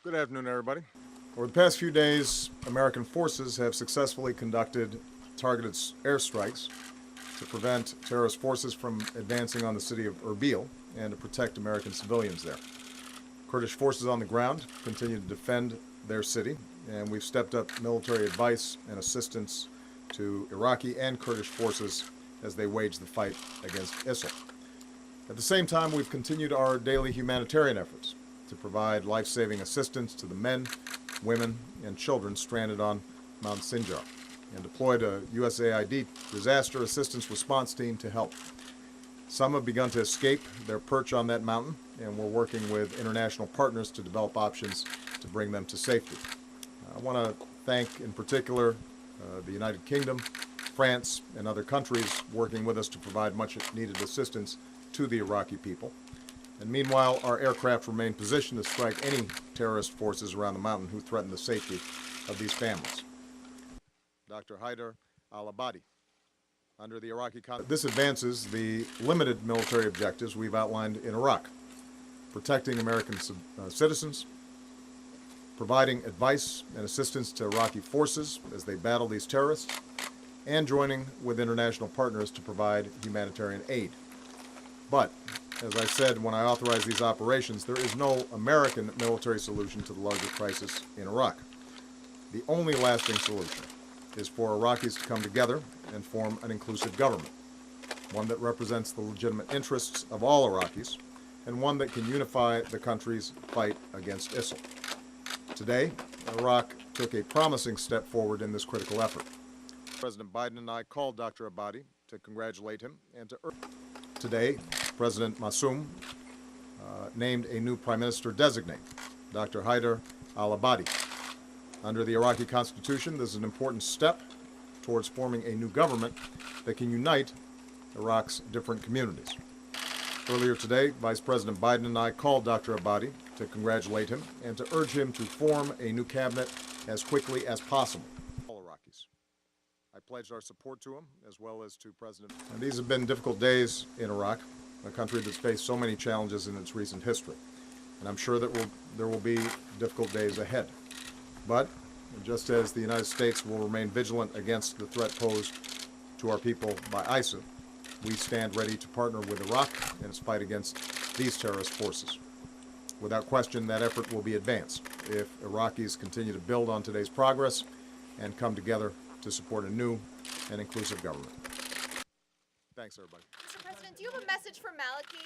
Good afternoon, everybody. Over the past few days, American forces have successfully conducted targeted airstrikes to prevent terrorist forces from advancing on the city of Erbil and to protect American civilians there. Kurdish forces on the ground continue to defend their city, and we've stepped up military advice and assistance to Iraqi and Kurdish forces as they wage the fight against ISIL. At the same time, we've continued our daily humanitarian efforts to provide life-saving assistance to the men, women, and children stranded on Mount Sinjar, and deployed a USAID disaster assistance response team to help. Some have begun to escape their perch on that mountain, and we're working with international partners to develop options to bring them to safety. I want to thank, in particular, the United Kingdom, France, and other countries working with us to provide much-needed assistance to the Iraqi people. And meanwhile, our aircraft remain positioned to strike any terrorist forces around the mountain who threaten the safety of these families. Dr. Haider, al-Ibadi. Under the Iraqi Constitution, this advances the limited military objectives we've outlined in Iraq: protecting American citizens, providing advice and assistance to Iraqi forces as they battle these terrorists, and joining with international partners to provide humanitarian aid. But, as I said when I authorized these operations, there is no American military solution to the larger crisis in Iraq. The only lasting solution is for Iraqis to come together and form an inclusive government, one that represents the legitimate interests of all Iraqis, and one that can unify the country's fight against ISIL. Today, Iraq took a promising step forward in this critical effort. President Biden and I called Dr. Ibadi to congratulate him and to urge. Today, President Massoum named a new Prime Minister-designate, Dr. Haider al-Ibadi. Under the Iraqi Constitution, this is an important step towards forming a new government that can unite Iraq's different communities. Earlier today, Vice President Biden and I called Dr. Ibadi to congratulate him and to urge him to form a new cabinet as quickly as possible. All Iraqis. I pledged our support to him, as well as to President. And these have been difficult days in Iraq, a country that's faced so many challenges in its recent history. And I'm sure that there will be difficult days ahead. But just as the United States will remain vigilant against the threat posed to our people by ISIL, we stand ready to partner with Iraq in its fight against these terrorist forces. Without question, that effort will be advanced if Iraqis continue to build on today's progress and come together to support a new and inclusive government. Thanks, everybody. Mr. President, do you have a message for al-Maliki?